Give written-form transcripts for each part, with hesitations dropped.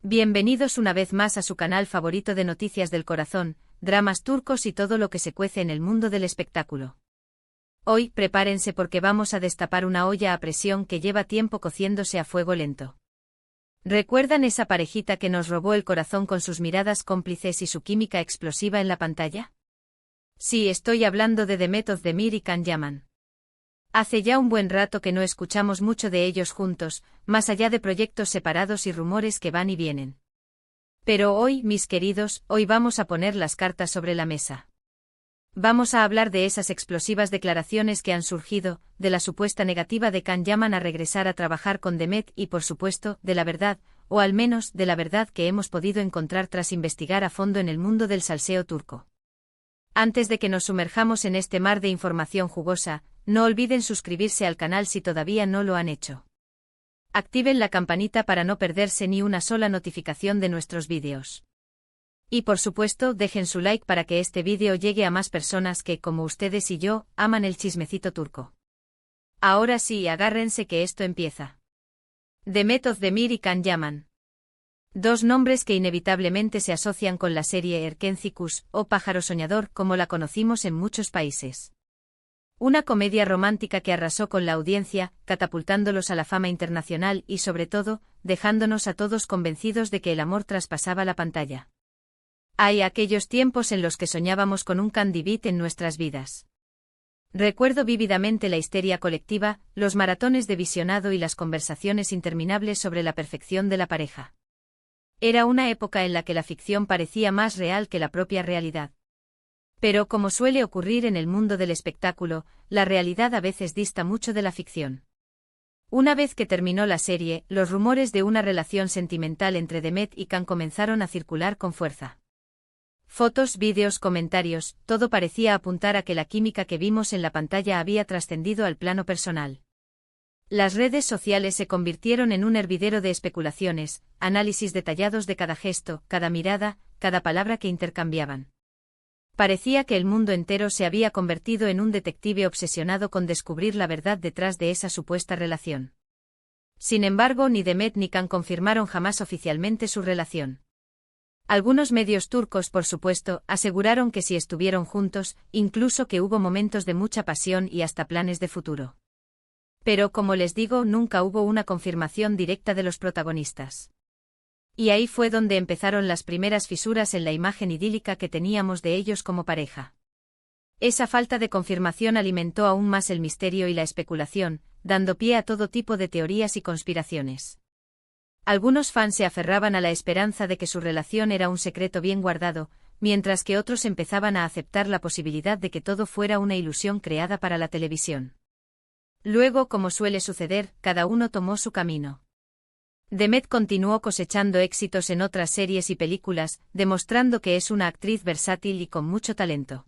Bienvenidos una vez más a su canal favorito de noticias del corazón, dramas turcos y todo lo que se cuece en el mundo del espectáculo. Hoy, prepárense porque vamos a destapar una olla a presión que lleva tiempo cociéndose a fuego lento. ¿Recuerdan esa parejita que nos robó el corazón con sus miradas cómplices y su química explosiva en la pantalla? Sí, estoy hablando de Demet Özdemir y Can Yaman. Hace ya un buen rato que no escuchamos mucho de ellos juntos, más allá de proyectos separados y rumores que van y vienen. Pero hoy, mis queridos, hoy vamos a poner las cartas sobre la mesa. Vamos a hablar de esas explosivas declaraciones que han surgido, de la supuesta negativa de Can Yaman a regresar a trabajar con Demet y por supuesto, de la verdad, o al menos de la verdad que hemos podido encontrar tras investigar a fondo en el mundo del salseo turco. Antes de que nos sumerjamos en este mar de información jugosa, no olviden suscribirse al canal si todavía no lo han hecho. Activen la campanita para no perderse ni una sola notificación de nuestros vídeos. Y por supuesto, dejen su like para que este vídeo llegue a más personas que, como ustedes y yo, aman el chismecito turco. Ahora sí, agárrense que esto empieza. Demet Özdemir y Can Yaman. Dos nombres que inevitablemente se asocian con la serie Erkenci o Pájaro Soñador como la conocimos en muchos países. Una comedia romántica que arrasó con la audiencia, catapultándolos a la fama internacional y sobre todo, dejándonos a todos convencidos de que el amor traspasaba la pantalla. Hay aquellos tiempos en los que soñábamos con un Candy Beat en nuestras vidas. Recuerdo vívidamente la histeria colectiva, los maratones de visionado y las conversaciones interminables sobre la perfección de la pareja. Era una época en la que la ficción parecía más real que la propia realidad. Pero como suele ocurrir en el mundo del espectáculo, la realidad a veces dista mucho de la ficción. Una vez que terminó la serie, los rumores de una relación sentimental entre Demet y Can comenzaron a circular con fuerza. Fotos, vídeos, comentarios, todo parecía apuntar a que la química que vimos en la pantalla había trascendido al plano personal. Las redes sociales se convirtieron en un hervidero de especulaciones, análisis detallados de cada gesto, cada mirada, cada palabra que intercambiaban. Parecía que el mundo entero se había convertido en un detective obsesionado con descubrir la verdad detrás de esa supuesta relación. Sin embargo, ni Demet ni Can confirmaron jamás oficialmente su relación. Algunos medios turcos, por supuesto, aseguraron que sí estuvieron juntos, incluso que hubo momentos de mucha pasión y hasta planes de futuro. Pero como les digo, nunca hubo una confirmación directa de los protagonistas. Y ahí fue donde empezaron las primeras fisuras en la imagen idílica que teníamos de ellos como pareja. Esa falta de confirmación alimentó aún más el misterio y la especulación, dando pie a todo tipo de teorías y conspiraciones. Algunos fans se aferraban a la esperanza de que su relación era un secreto bien guardado, mientras que otros empezaban a aceptar la posibilidad de que todo fuera una ilusión creada para la televisión. Luego, como suele suceder, cada uno tomó su camino. Demet continuó cosechando éxitos en otras series y películas, demostrando que es una actriz versátil y con mucho talento.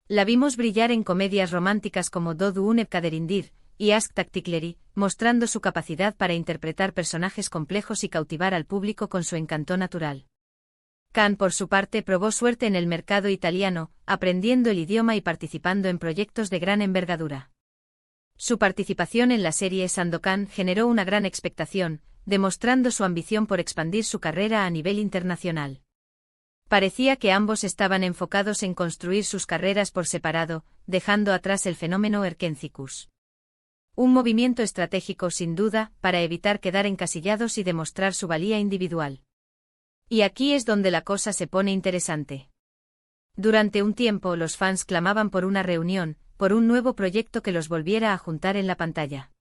La vimos brillar en comedias románticas como Doğdu Unep Kaderindir y Aşk Taktikleri, mostrando su capacidad para interpretar personajes complejos y cautivar al público con su encanto natural. Can, por su parte, probó suerte en el mercado italiano, aprendiendo el idioma y participando en proyectos de gran envergadura. Su participación en la serie Sandokan generó una gran expectación, demostrando su ambición por expandir su carrera a nivel internacional. Parecía que ambos estaban enfocados en construir sus carreras por separado, dejando atrás el fenómeno Erkenci. Un movimiento estratégico sin duda, para evitar quedar encasillados y demostrar su valía individual. Y aquí es donde la cosa se pone interesante. Durante un tiempo los fans clamaban por una reunión, por un nuevo proyecto que los volviera a juntar en la pantalla.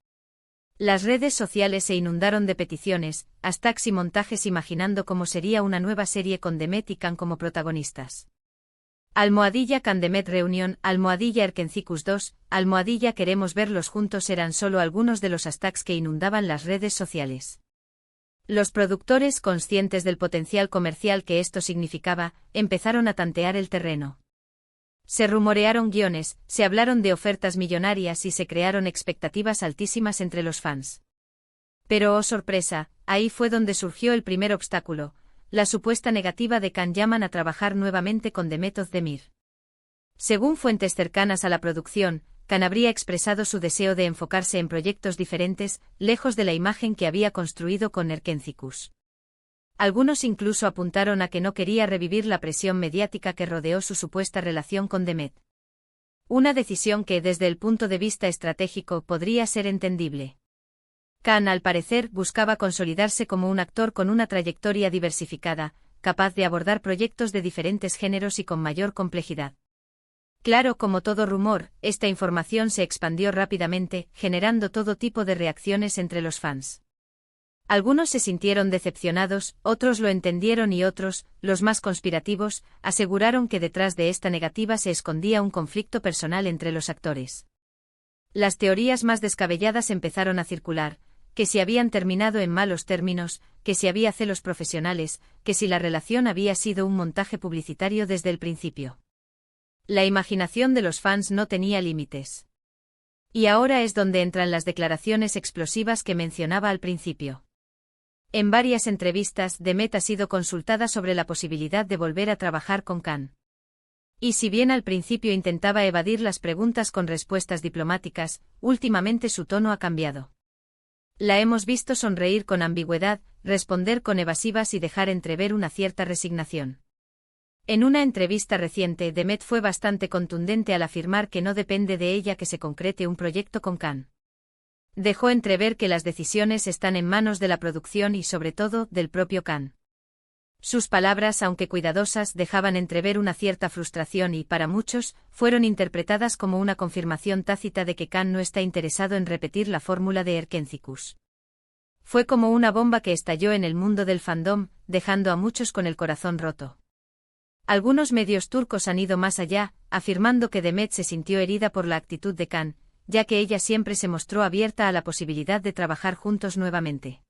Las redes sociales se inundaron de peticiones, hashtags y montajes imaginando cómo sería una nueva serie con Demet y Can como protagonistas. Can Demet Reunión, Erkenci 2, queremos verlos juntos eran solo algunos de los hashtags que inundaban las redes sociales. Los productores, conscientes del potencial comercial que esto significaba, empezaron a tantear el terreno. Se rumorearon guiones, se hablaron de ofertas millonarias y se crearon expectativas altísimas entre los fans. Pero oh sorpresa, ahí fue donde surgió el primer obstáculo, la supuesta negativa de Can Yaman a trabajar nuevamente con Demet Özdemir. Según fuentes cercanas a la producción, Can habría expresado su deseo de enfocarse en proyectos diferentes, lejos de la imagen que había construido con Erkenci. Algunos incluso apuntaron a que no quería revivir la presión mediática que rodeó su supuesta relación con Demet. Una decisión que, desde el punto de vista estratégico, podría ser entendible. Khan, al parecer, buscaba consolidarse como un actor con una trayectoria diversificada, capaz de abordar proyectos de diferentes géneros y con mayor complejidad. Claro, como todo rumor, esta información se expandió rápidamente, generando todo tipo de reacciones entre los fans. Algunos se sintieron decepcionados, otros lo entendieron y otros, los más conspirativos, aseguraron que detrás de esta negativa se escondía un conflicto personal entre los actores. Las teorías más descabelladas empezaron a circular, que si habían terminado en malos términos, que si había celos profesionales, que si la relación había sido un montaje publicitario desde el principio. La imaginación de los fans no tenía límites. Y ahora es donde entran las declaraciones explosivas que mencionaba al principio. En varias entrevistas, Demet ha sido consultada sobre la posibilidad de volver a trabajar con Khan. Y si bien al principio intentaba evadir las preguntas con respuestas diplomáticas, últimamente su tono ha cambiado. La hemos visto sonreír con ambigüedad, responder con evasivas y dejar entrever una cierta resignación. En una entrevista reciente, Demet fue bastante contundente al afirmar que no depende de ella que se concrete un proyecto con Khan. Dejó entrever que las decisiones están en manos de la producción y, sobre todo, del propio Khan. Sus palabras, aunque cuidadosas, dejaban entrever una cierta frustración y, para muchos, fueron interpretadas como una confirmación tácita de que Khan no está interesado en repetir la fórmula de Erkenci-Kuş. Fue como una bomba que estalló en el mundo del fandom, dejando a muchos con el corazón roto. Algunos medios turcos han ido más allá, afirmando que Demet se sintió herida por la actitud de Khan, ya que ella siempre se mostró abierta a la posibilidad de trabajar juntos nuevamente.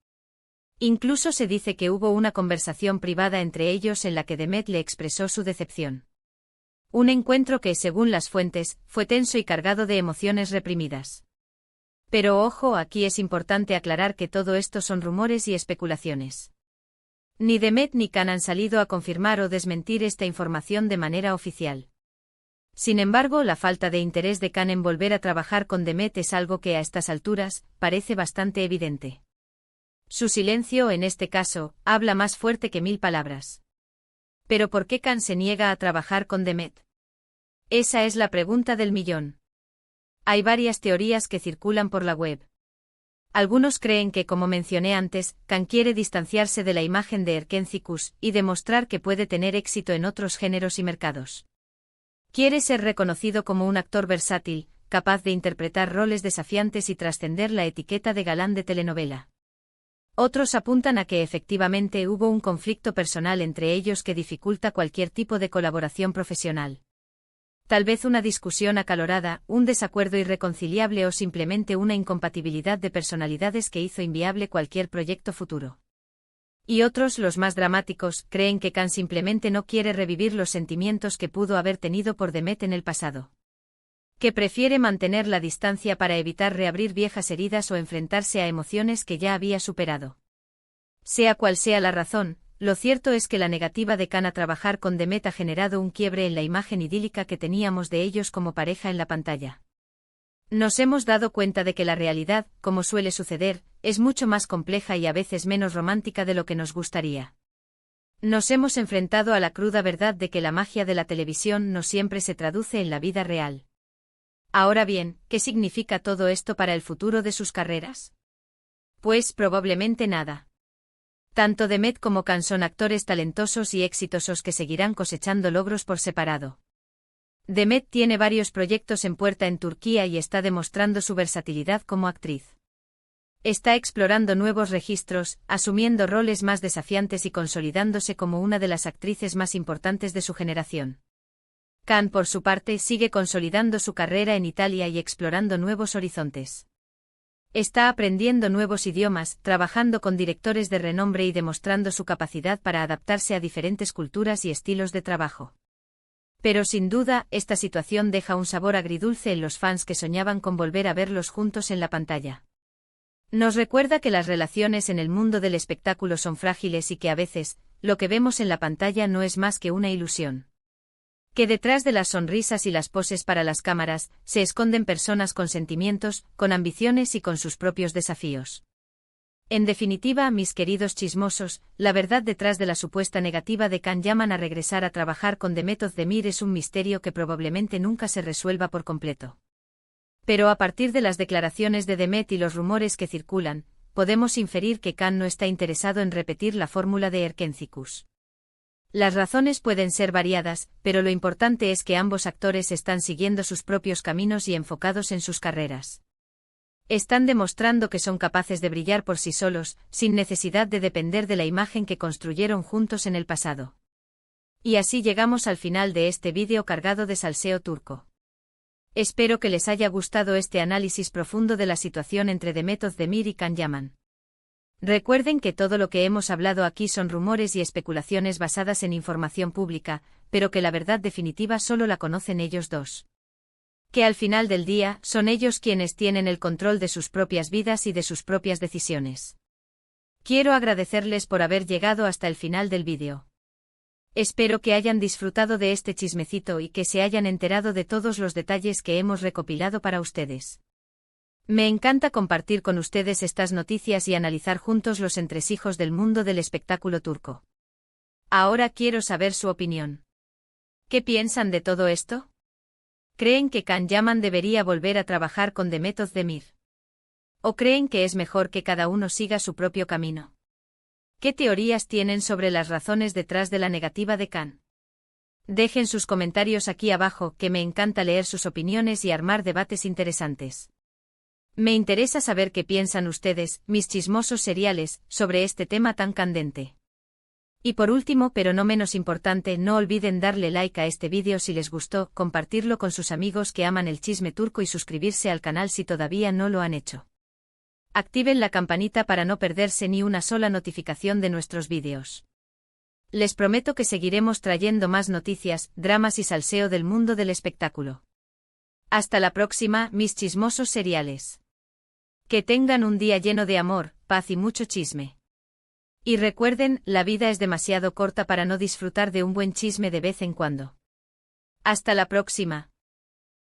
Incluso se dice que hubo una conversación privada entre ellos en la que Demet le expresó su decepción. Un encuentro que, según las fuentes, fue tenso y cargado de emociones reprimidas. Pero ojo, aquí es importante aclarar que todo esto son rumores y especulaciones. Ni Demet ni Khan han salido a confirmar o desmentir esta información de manera oficial. Sin embargo, la falta de interés de Khan en volver a trabajar con Demet es algo que a estas alturas parece bastante evidente. Su silencio, en este caso, habla más fuerte que 1000 palabras. ¿Pero por qué Khan se niega a trabajar con Demet? Esa es la pregunta del millón. Hay varias teorías que circulan por la web. Algunos creen que, como mencioné antes, Khan quiere distanciarse de la imagen de Erkenci-Kuş y demostrar que puede tener éxito en otros géneros y mercados. Quiere ser reconocido como un actor versátil, capaz de interpretar roles desafiantes y trascender la etiqueta de galán de telenovela. Otros apuntan a que efectivamente hubo un conflicto personal entre ellos que dificulta cualquier tipo de colaboración profesional. Tal vez una discusión acalorada, un desacuerdo irreconciliable o simplemente una incompatibilidad de personalidades que hizo inviable cualquier proyecto futuro. Y otros, los más dramáticos, creen que Khan simplemente no quiere revivir los sentimientos que pudo haber tenido por Demet en el pasado. Que prefiere mantener la distancia para evitar reabrir viejas heridas o enfrentarse a emociones que ya había superado. Sea cual sea la razón, lo cierto es que la negativa de Khan a trabajar con Demet ha generado un quiebre en la imagen idílica que teníamos de ellos como pareja en la pantalla. Nos hemos dado cuenta de que la realidad, como suele suceder, es mucho más compleja y a veces menos romántica de lo que nos gustaría. Nos hemos enfrentado a la cruda verdad de que la magia de la televisión no siempre se traduce en la vida real. Ahora bien, ¿qué significa todo esto para el futuro de sus carreras? Pues probablemente nada. Tanto Demet como Khan son actores talentosos y exitosos que seguirán cosechando logros por separado. Demet tiene varios proyectos en puerta en Turquía y está demostrando su versatilidad como actriz. Está explorando nuevos registros, asumiendo roles más desafiantes y consolidándose como una de las actrices más importantes de su generación. Khan, por su parte, sigue consolidando su carrera en Italia y explorando nuevos horizontes. Está aprendiendo nuevos idiomas, trabajando con directores de renombre y demostrando su capacidad para adaptarse a diferentes culturas y estilos de trabajo. Pero sin duda, esta situación deja un sabor agridulce en los fans que soñaban con volver a verlos juntos en la pantalla. Nos recuerda que las relaciones en el mundo del espectáculo son frágiles y que a veces, lo que vemos en la pantalla no es más que una ilusión. Que detrás de las sonrisas y las poses para las cámaras, se esconden personas con sentimientos, con ambiciones y con sus propios desafíos. En definitiva, mis queridos chismosos, la verdad detrás de la supuesta negativa de Can Yaman a regresar a trabajar con Demet Özdemir es un misterio que probablemente nunca se resuelva por completo. Pero a partir de las declaraciones de Demet y los rumores que circulan, podemos inferir que Can no está interesado en repetir la fórmula de Erkencikus. Las razones pueden ser variadas, pero lo importante es que ambos actores están siguiendo sus propios caminos y enfocados en sus carreras. Están demostrando que son capaces de brillar por sí solos, sin necesidad de depender de la imagen que construyeron juntos en el pasado. Y así llegamos al final de este vídeo cargado de salseo turco. Espero que les haya gustado este análisis profundo de la situación entre Demet Özdemir y Can Yaman. Recuerden que todo lo que hemos hablado aquí son rumores y especulaciones basadas en información pública, pero que la verdad definitiva solo la conocen ellos dos. Que al final del día, son ellos quienes tienen el control de sus propias vidas y de sus propias decisiones. Quiero agradecerles por haber llegado hasta el final del vídeo. Espero que hayan disfrutado de este chismecito y que se hayan enterado de todos los detalles que hemos recopilado para ustedes. Me encanta compartir con ustedes estas noticias y analizar juntos los entresijos del mundo del espectáculo turco. Ahora quiero saber su opinión. ¿Qué piensan de todo esto? ¿Creen que Can Yaman debería volver a trabajar con Demet Özdemir? ¿O creen que es mejor que cada uno siga su propio camino? ¿Qué teorías tienen sobre las razones detrás de la negativa de Can? Dejen sus comentarios aquí abajo, que me encanta leer sus opiniones y armar debates interesantes. Me interesa saber qué piensan ustedes, mis chismosos seriales, sobre este tema tan candente. Y por último, pero no menos importante, no olviden darle like a este vídeo si les gustó, compartirlo con sus amigos que aman el chisme turco y suscribirse al canal si todavía no lo han hecho. Activen la campanita para no perderse ni una sola notificación de nuestros vídeos. Les prometo que seguiremos trayendo más noticias, dramas y salseo del mundo del espectáculo. Hasta la próxima, mis chismosos seriales. Que tengan un día lleno de amor, paz y mucho chisme. Y recuerden, la vida es demasiado corta para no disfrutar de un buen chisme de vez en cuando. Hasta la próxima.